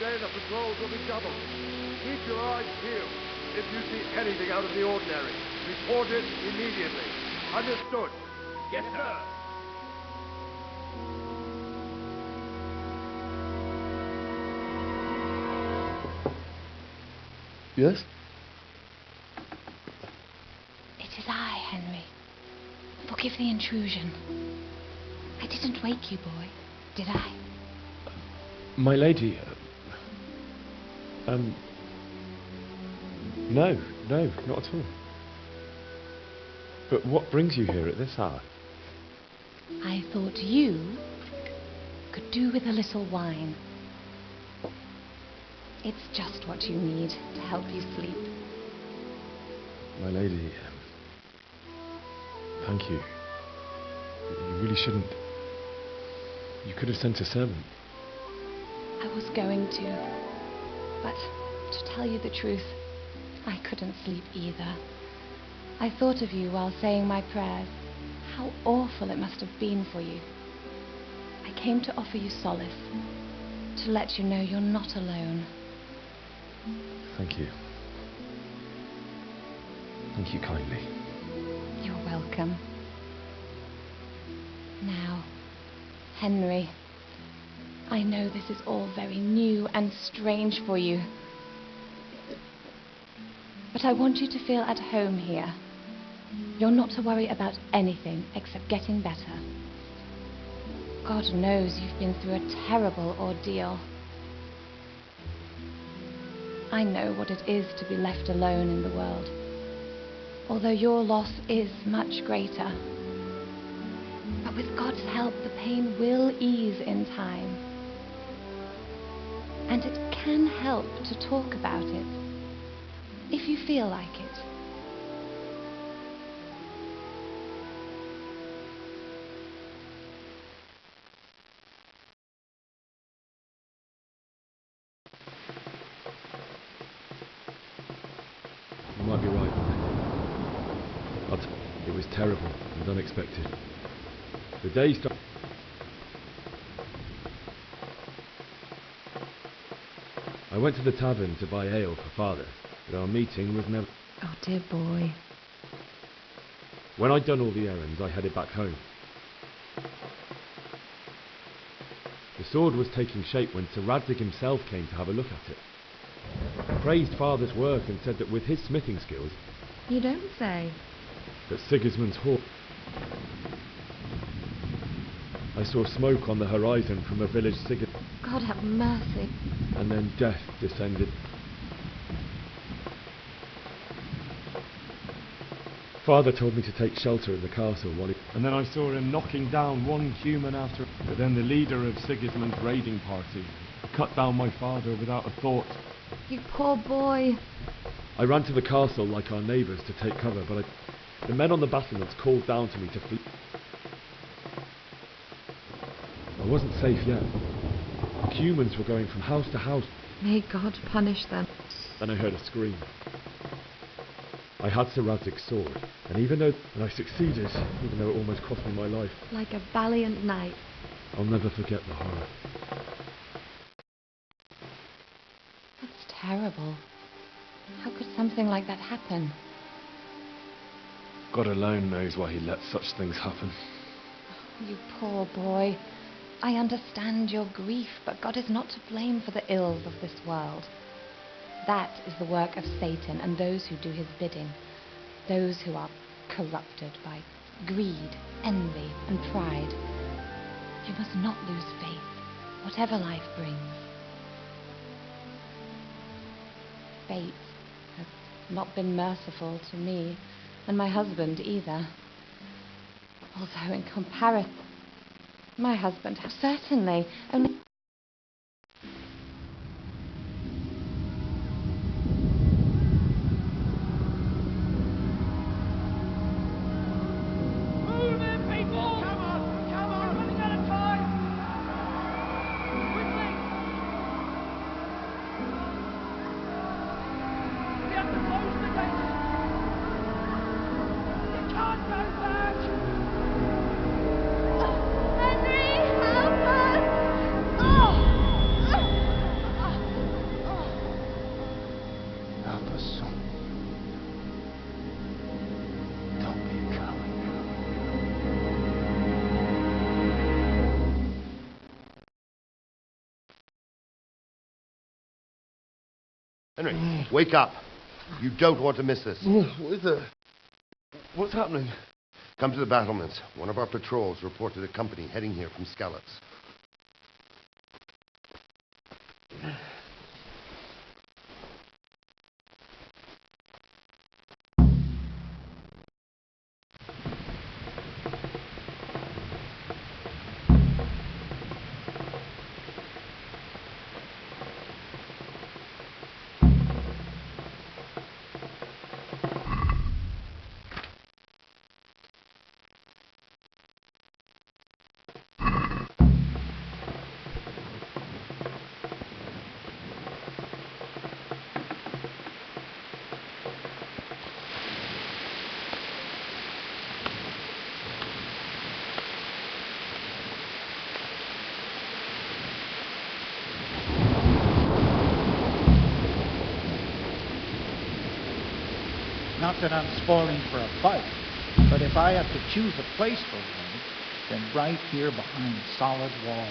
day the patrols will be doubled. Keep your eyes peeled. If you see anything out of the ordinary, report it immediately. Understood? Yes, sir. Yes? It is I, Henry. Forgive the intrusion. I didn't wake you, boy, did I? My lady, no, not at all. But what brings you here at this hour? I thought you could do with a little wine. It's just what you need to help you sleep. My lady, thank you. You really shouldn't. You could have sent a servant. I was going to, but to tell you the truth, I couldn't sleep either. I thought of you while saying my prayers. How awful it must have been for you. I came to offer you solace, to let you know you're not alone. Thank you. Thank you kindly. You're welcome. Now, Henry, I know this is all very new and strange for you, but I want you to feel at home here. You're not to worry about anything except getting better. God knows you've been through a terrible ordeal. I know what it is to be left alone in the world, although your loss is much greater. But with God's help, the pain will ease in time. And it can help to talk about it, if you feel like it. You might be right. It was terrible and unexpected. The day started. I went to the tavern to buy ale for Father, but our meeting was never... Oh, dear boy. When I'd done all the errands, I headed back home. The sword was taking shape when Sir Radzig himself came to have a look at it. He praised Father's work and said that with his smithing skills... You don't say. That Sigismund's horse... I saw smoke on the horizon from a village God have mercy. and then death descended. Father told me to take shelter in the castle while he... And then I saw him knocking down one human after... But then the leader of Sigismund's raiding party cut down my father without a thought. You poor boy. I ran to the castle like our neighbours to take cover, but the men on the battlements called down to me to flee. I wasn't safe yet. Humans were going from house to house. May God punish them. Then I heard a scream. I had Sir Radzig's sword, and I succeeded, even though it almost cost me my life. Like a valiant knight. I'll never forget the horror. That's terrible. How could something like that happen? God alone knows why he let such things happen. You poor boy. I understand your grief, but God is not to blame for the ills of this world. That is the work of Satan and those who do his bidding. Those who are corrupted by greed, envy, and pride. You must not lose faith, whatever life brings. Fate has not been merciful to me, and my husband either. Although in comparison, my husband has certainly only... Henry, help us! Henry, wake up. You don't want to miss this. What's happening? Come to the battlements. One of our patrols reported a company heading here from Skalitz. Not that I'm spoiling for a fight, but if I have to choose a place for one, then right here behind solid walls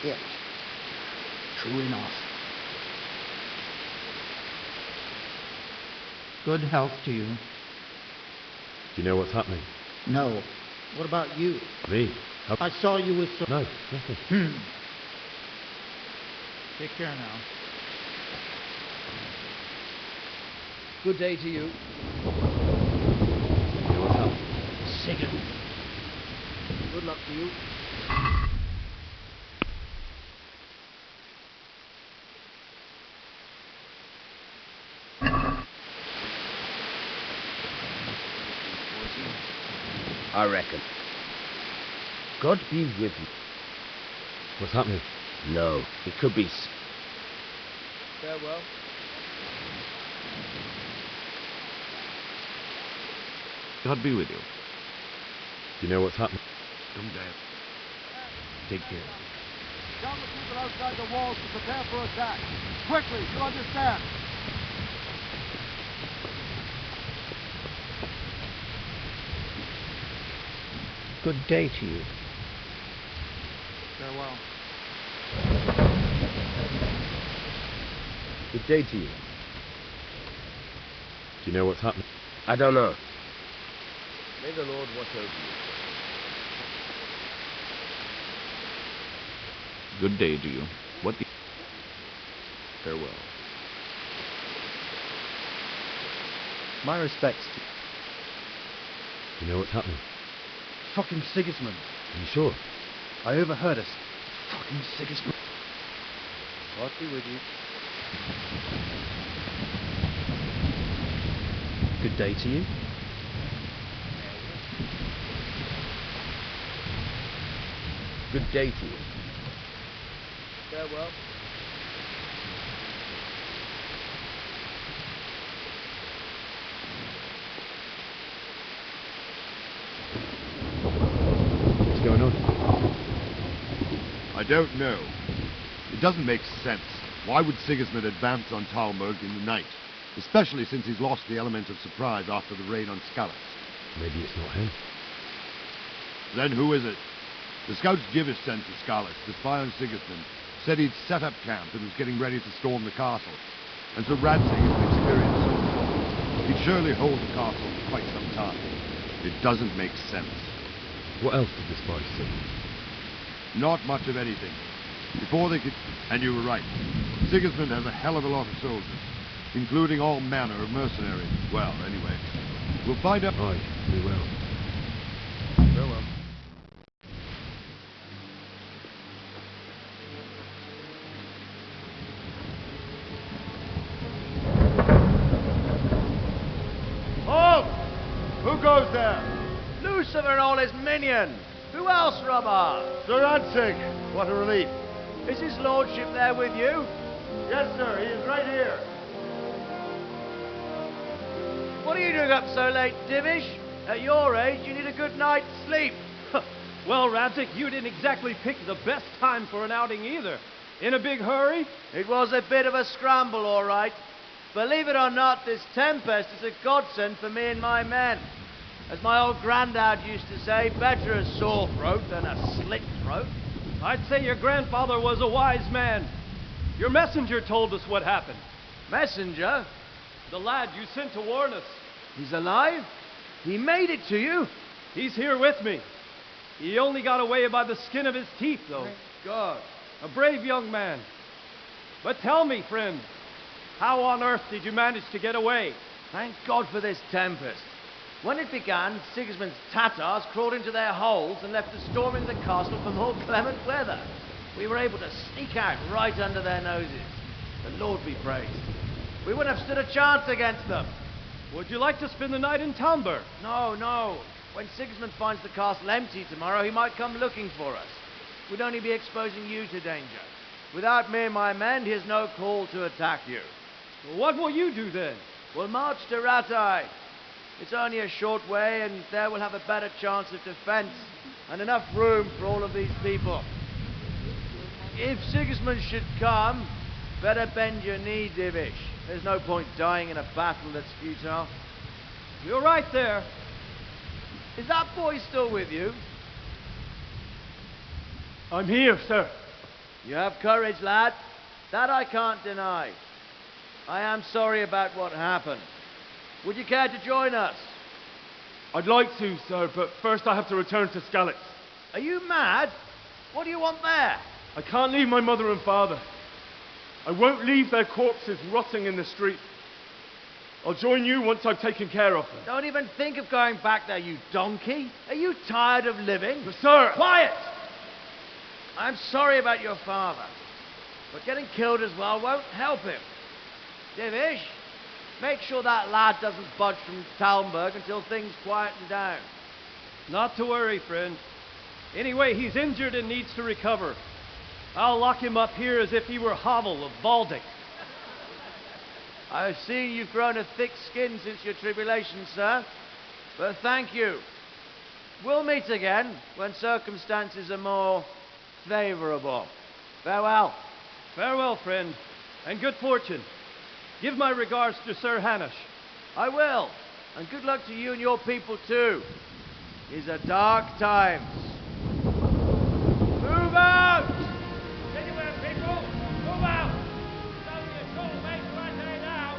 is it. True enough. Good health to you. Do you know what's happening? No. What about you? Me? I saw you with some... No, nothing. Take care now. Good day to you. Do you know what's happening? Sigurd. Good luck to you. I reckon. God be with you. What's happening? No, it could be... Farewell. God be with you. Do you know what's happening? Come down. Take care. Tell the people outside the walls to prepare for attack. Quickly, you understand? Good day to you. Farewell. Good day to you. Do you know what's happening? I don't know. May the Lord watch over you. Good day to you. What the... Farewell. My respects to Do you know what's happening? fucking Sigismund. Are you sure? I overheard us. Fucking Sigismund. God be with you. Good day to you. Good day to you. Farewell. What's going on? I don't know. It doesn't make sense. Why would Sigismund advance on Talmberg in the night? Especially since he's lost the element of surprise after the raid on Skalitz. Maybe it's not him. Then who is it? The scouts Givish sent to Skalitz to spy on Sigismund said he'd set up camp and was getting ready to storm the castle. And so Radzig is an experienced soldier. He'd surely hold the castle for quite some time. It doesn't make sense. What else did the spies say? Not much of anything. Before they could... And you were right. Sigismund has a hell of a lot of soldiers, including all manner of mercenaries. Well, anyway, we'll find out... Aye, we will. Farewell. Halt! Who goes there? Lucifer and all his minions. Who else, Robber? Sir Radzig. What a relief. Is his lordship there with you? Yes, sir. He is right here. What are you doing up so late, Divish? At your age, you need a good night's sleep. Well, Radzig, you didn't exactly pick the best time for an outing either. In a big hurry? It was a bit of a scramble, all right. Believe it or not, this tempest is a godsend for me and my men. As my old granddad used to say, better a sore throat than a slit throat. I'd say your grandfather was a wise man. Your messenger told us what happened. Messenger? The lad you sent to warn us. He's alive? He made it to you? He's here with me. He only got away by the skin of his teeth, though. Thank God. A brave young man. But tell me, friend, how on earth did you manage to get away? Thank God for this tempest. When it began, Sigismund's Tatars crawled into their holes and left us storming the castle for more clement weather. We were able to sneak out right under their noses. The Lord be praised. We wouldn't have stood a chance against them. Would you like to spend the night in Talmberg? No, no. When Sigismund finds the castle empty tomorrow, he might come looking for us. We'd only be exposing you to danger. Without me and my men, he has no call to attack you. What will you do then? We'll march to Ratai. It's only a short way, and there we'll have a better chance of defense and enough room for all of these people. If Sigismund should come, better bend your knee, Divish. There's no point dying in a battle that's futile. You're right there. Is that boy still with you? I'm here, sir. You have courage, lad. That I can't deny. I am sorry about what happened. Would you care to join us? I'd like to, sir, but first I have to return to Skalitz. Are you mad? What do you want there? I can't leave my mother and father. I won't leave their corpses rotting in the street. I'll join you once I've taken care of them. Don't even think of going back there, you donkey. Are you tired of living? But sir... Quiet! I'm sorry about your father, but getting killed as well won't help him. Divish, make sure that lad doesn't budge from Talmberg until things quieten down. Not to worry, friend. Anyway, he's injured and needs to recover. I'll lock him up here as if he were Havel of Baldic. I've seen you've grown a thick skin since your tribulation, sir. But thank you. We'll meet again when circumstances are more favorable. Farewell. Farewell, friend, and good fortune. Give my regards to Sir Hanush. I will. And good luck to you and your people, too. These are dark times. Move out! Anywhere, people! Move out! It's only a short way to Ratai now!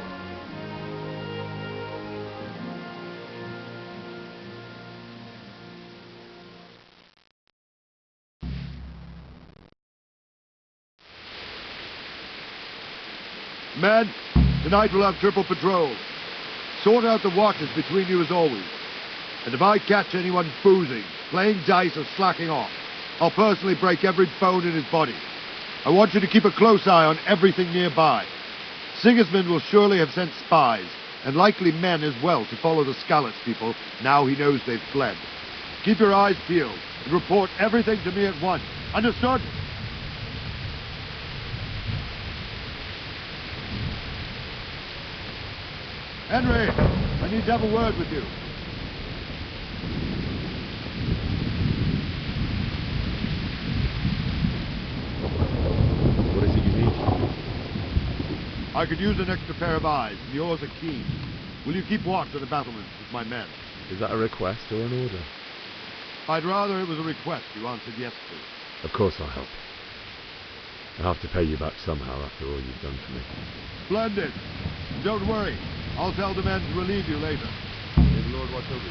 Men, tonight we'll have triple patrol. Sort out the watches between you as always. And if I catch anyone boozing, playing dice or slacking off, I'll personally break every bone in his body. I want you to keep a close eye on everything nearby. Sigismund will surely have sent spies, and likely men as well, to follow the Skalitz people now he knows they've fled. Keep your eyes peeled and report everything to me at once. Understood? Henry, I need to have a word with you. What is it you need? I could use an extra pair of eyes, and yours are keen. Will you keep watch at the battlements with my men? Is that a request or an order? I'd rather it was a request you answered yes to. Of course I'll help. I'll have to pay you back somehow after all you've done for me. Splendid. And don't worry. I'll tell the men to relieve you later. May the Lord watch over you.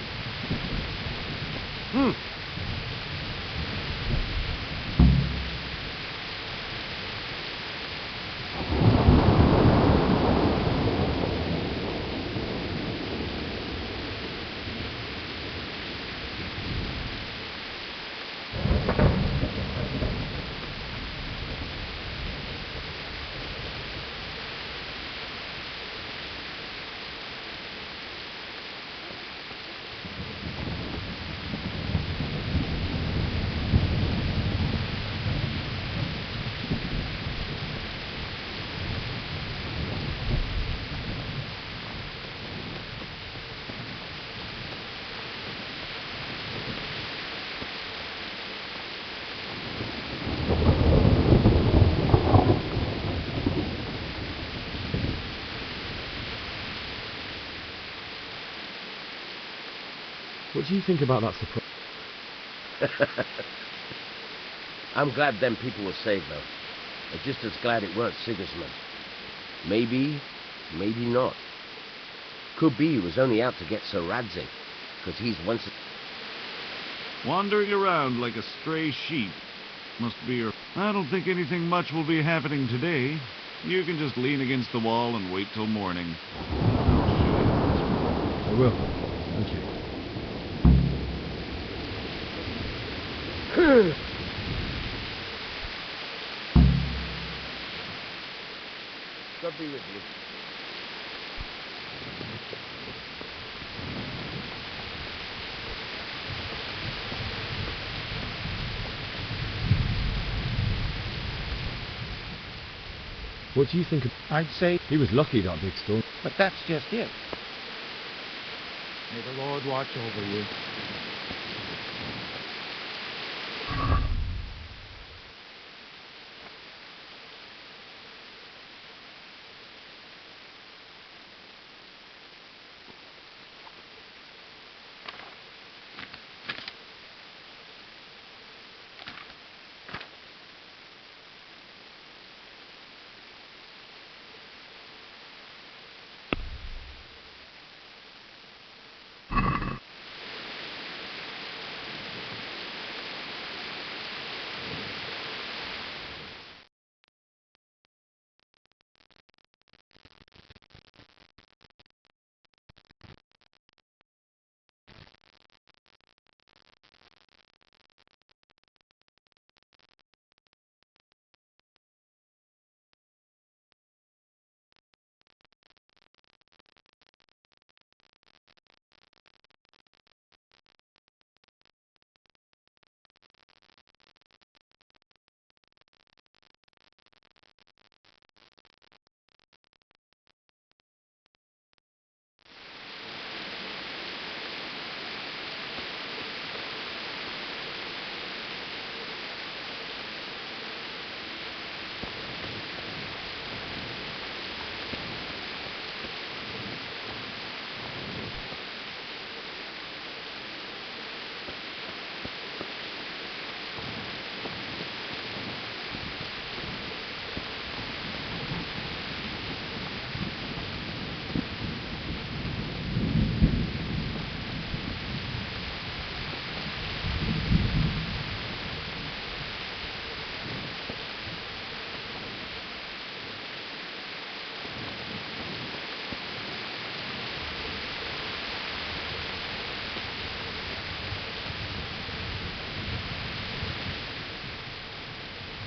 What do you think about that surprise? I'm glad them people were saved, though. I'm just as glad it weren't Sigismund. Maybe maybe not. Could be he was only out to get Sir Radzig, because he's once... Wandering around like a stray sheep. Must be your... I don't think anything much will be happening today. You can just lean against the wall and wait till morning. I will. Thank you. God be with you. What do you think of... I'd say, He was lucky, that big storm. but that's just it. May the Lord watch over you.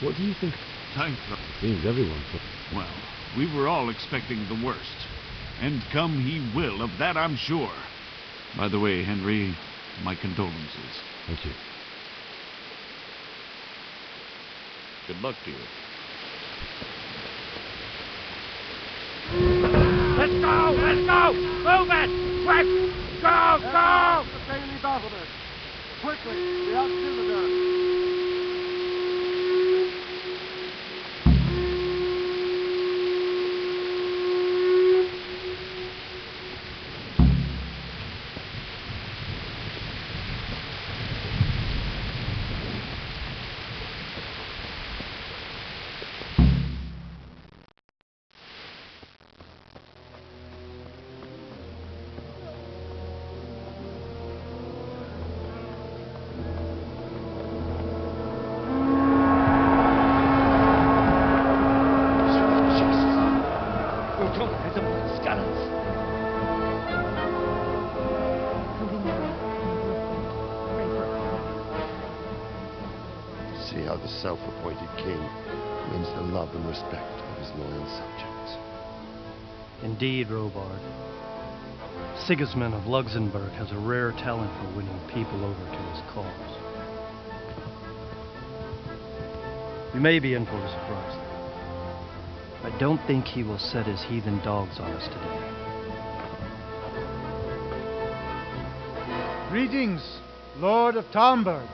What do you think? Thank the... Seems everyone thought... Well, we were all expecting the worst. And come he will, of that I'm sure. By the way, Henry, my condolences. Thank you. Good luck to you. Let's go! Let's go! Move it! Quick! Go! Go! The daily battlement. Quickly, the outcitadel. See how the self-appointed king wins the love and respect of his loyal subjects. Indeed, Robard. Sigismund of Luxembourg has a rare talent for winning people over to his cause. You may be in for a surprise. I don't think he will set his heathen dogs on us today. Greetings, Lord of Talmberg.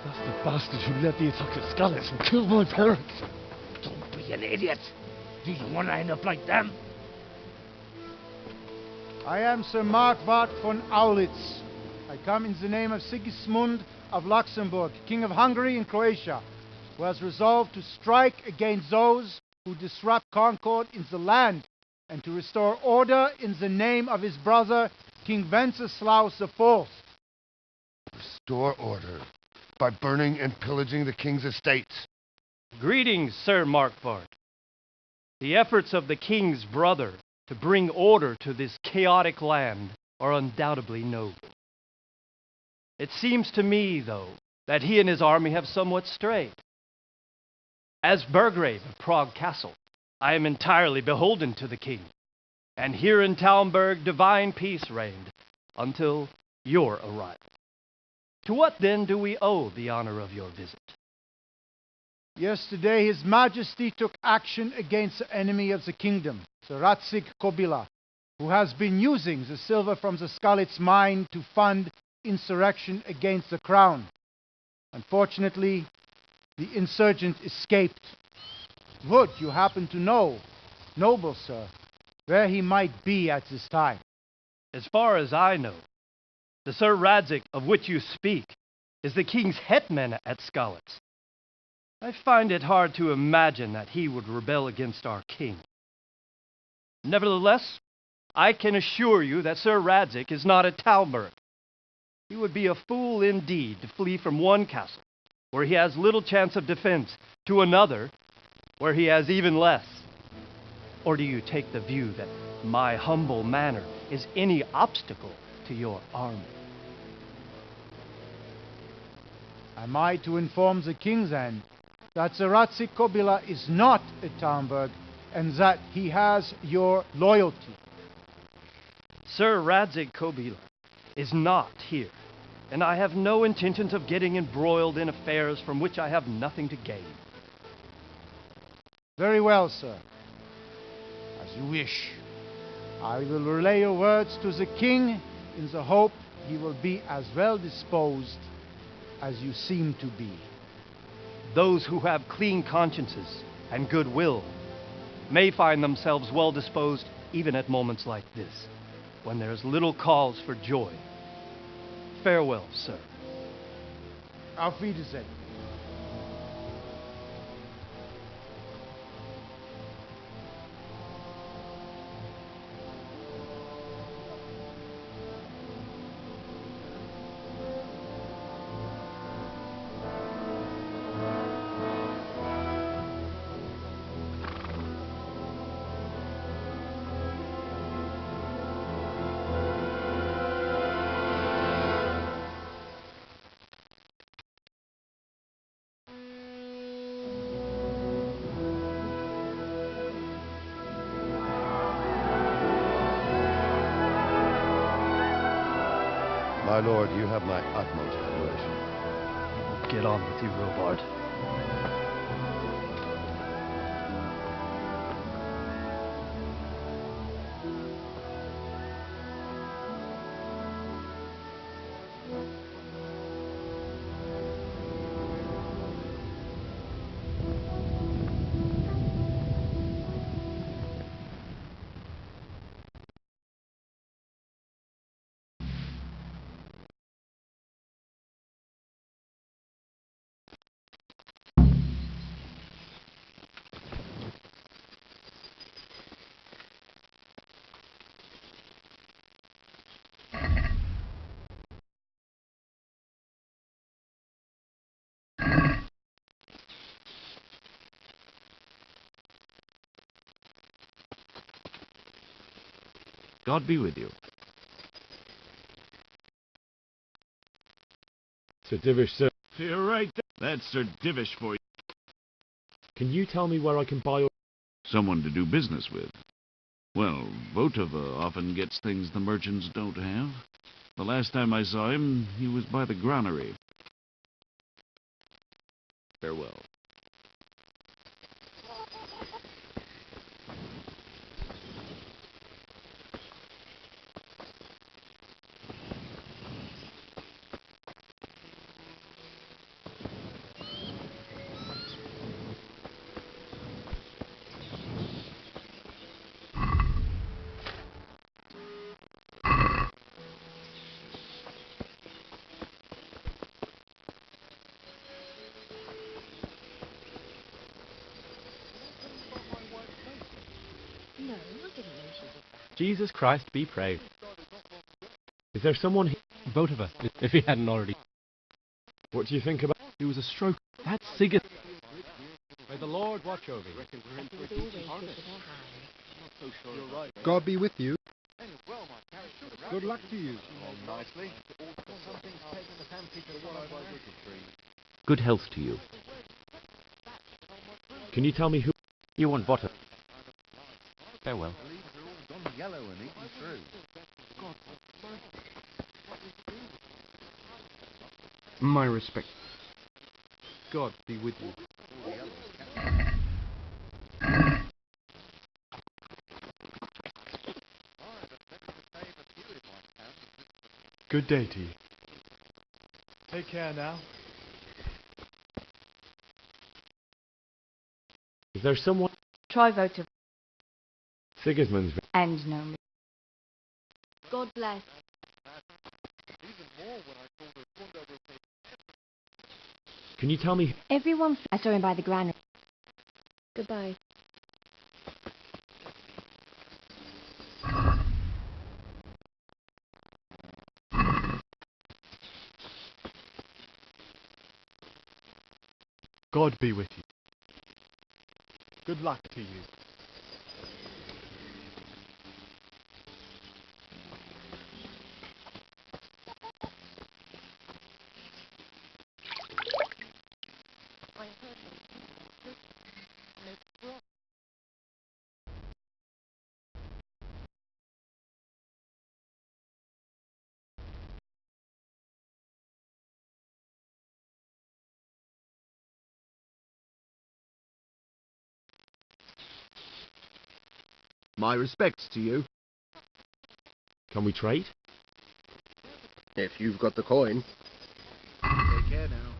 That's the bastard who led the attack at Scallis and killed my parents. Don't be an idiot. Do you want to end up like them? I am Sir Markwart von Aulitz. I come in the name of Sigismund of Luxembourg, King of Hungary and Croatia, who has resolved to strike against those who disrupt concord in the land, and to restore order in the name of his brother, King Wenceslaus IV. Restore order by burning and pillaging the king's estates. Greetings, Sir Markvart. The efforts of the king's brother to bring order to this chaotic land are undoubtedly noble. It seems to me, though, that he and his army have somewhat strayed. As Burgrave of Prague Castle, I am entirely beholden to the king, and here in Talmberg divine peace reigned until your arrival. To what then do we owe the honor of your visit? Yesterday His Majesty took action against the enemy of the kingdom, the Ratsig Kobila, who has been using the silver from the Skalitz mine to fund insurrection against the crown. Unfortunately, the insurgent escaped. Would you happen to know, noble sir, where he might be at this time? As far as I know, the Sir Radzik of which you speak is the king's hetman at Skalitz. I find it hard to imagine that he would rebel against our king. Nevertheless, I can assure you that Sir Radzik is not at Talmberg. He would be a fool indeed to flee from one castle, where he has little chance of defense, to another, where he has even less. Or do you take the view that my humble manner is any obstacle to your army? Am I to inform the king then that the Ratsik Kobila is not at Talmberg and that he has your loyalty? Sir Radzik Kobila is not here, and I have no intentions of getting embroiled in affairs from which I have nothing to gain. Very well, sir. As you wish. I will relay your words to the king in the hope he will be as well disposed as you seem to be. Those who have clean consciences and goodwill may find themselves well disposed even at moments like this, when there is little cause for joy. Farewell, sir. Auf Wiedersehen. My lord, you have my utmost adoration. Get on with you, Robard. God be with you. Sir Divish, sir. You're right. That's Sir Divish for you. Can you tell me where I can buy... Someone to do business with. Well, Votova often gets things the merchants don't have. The last time I saw him, he was by the granary. Farewell. Jesus Christ be praised. Is there someone here? Both of us, if he hadn't already. What do you think about... He was a stroke. That's Sigurd. May the Lord watch over you. God be with you. Good luck to you. Good health to you. Can you tell me who... You want butter. Farewell. My respect. God be with you. Good day to you. Take care now. Is there someone... Try vote Sigismund's... and no me. God bless. Can you tell me... Everyone. I saw him by the granary. Goodbye. God be with you. Good luck to you. My respects to you. Can we trade? If you've got the coin. Take care now.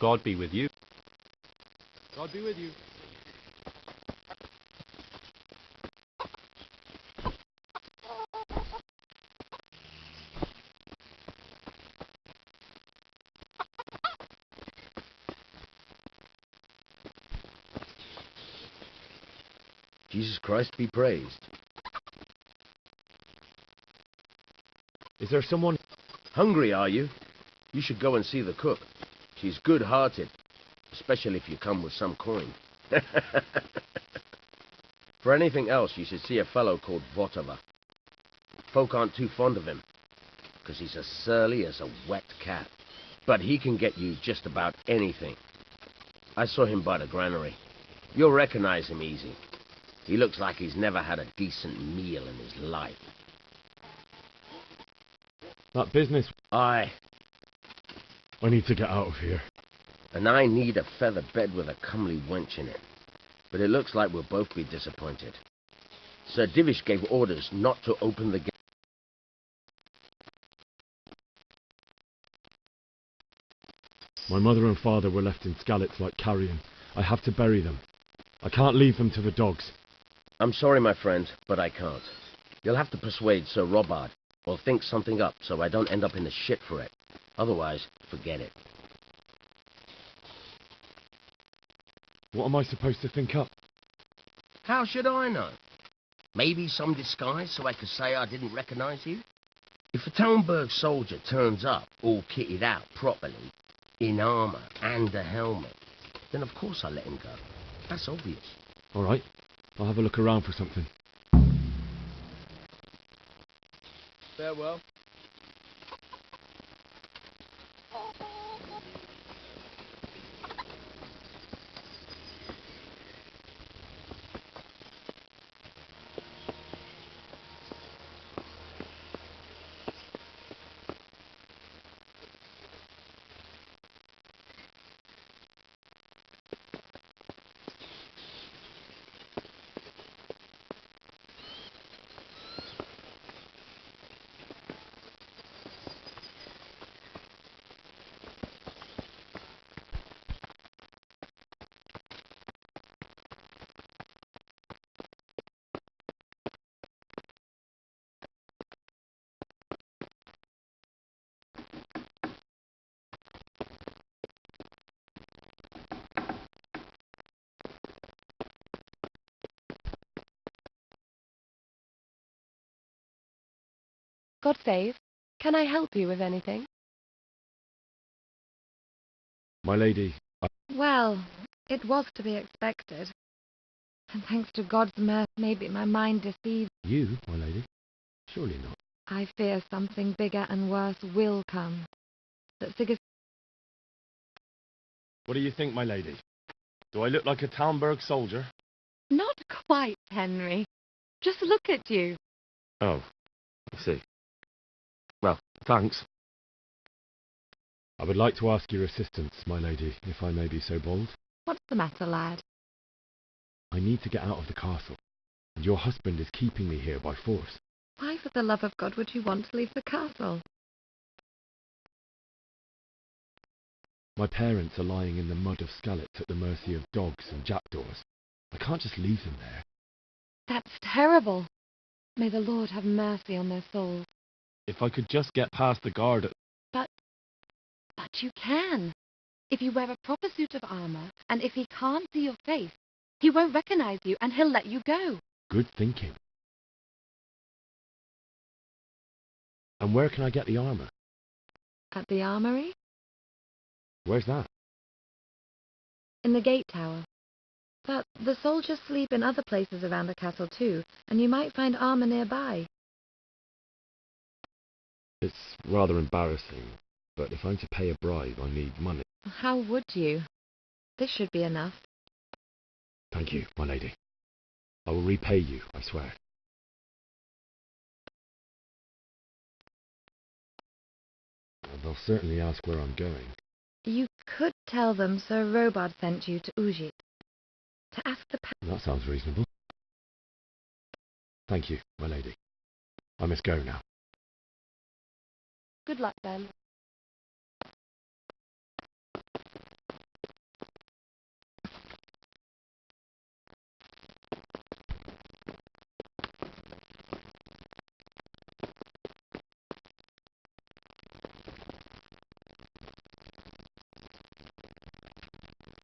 God be with you. God be with you. Jesus Christ be praised. Is there someone... Hungry, are you? You should go and see the cook. She's good-hearted, especially if you come with some coin. For anything else, you should see a fellow called Votava. Folk aren't too fond of him, because he's as surly as a wet cat. But he can get you just about anything. I saw him by the granary. You'll recognize him easy. He looks like he's never had a decent meal in his life. That business... Aye. I need to get out of here. And I need a feather bed with a comely wench in it. But it looks like we'll both be disappointed. Sir Divish gave orders not to open the gate. My mother and father were left in Skalitz like carrion. I have to bury them. I can't leave them to the dogs. I'm sorry, my friend, but I can't. You'll have to persuade Sir Robard, or think something up so I don't end up in the shit for it. Otherwise, forget it. What am I supposed to think up? How should I know? Maybe some disguise so I could say I didn't recognize you? If a Townburg soldier turns up, all kitted out properly, in armor and a helmet, then of course I let him go. That's obvious. All right. I'll have a look around for something. Farewell. God save. Can I help you with anything? My lady, Well, it was to be expected. And thanks to God's mercy, maybe my mind deceived. you, my lady? Surely not. I fear something bigger and worse will come. That Sigismund... What do you think, my lady? Do I look like a Talmberg soldier? Not quite, Henry. Just look at you. Oh, I see. Well, thanks. I would like to ask your assistance, my lady, if I may be so bold. What's the matter, lad? I need to get out of the castle, and your husband is keeping me here by force. Why, for the love of God, would you want to leave the castle? My parents are lying in the mud of Skalitz at the mercy of dogs and jackdaws. I can't just leave them there. That's terrible. May the Lord have mercy on their souls. If I could just get past the guard at... But you can. If you wear a proper suit of armor, and if he can't see your face, he won't recognize you, and he'll let you go. Good thinking. And where can I get the armor? At the armory? Where's that? In the gate tower. But the soldiers sleep in other places around the castle too, and you might find armor nearby. It's rather embarrassing, but if I'm to pay a bribe, I need money. How would you? This should be enough. Thank you, my lady. I will repay you, I swear. They'll certainly ask where I'm going. You could tell them Sir Robard sent you to Ujit. To ask the... That sounds reasonable. Thank you, my lady. I must go now. Good luck then.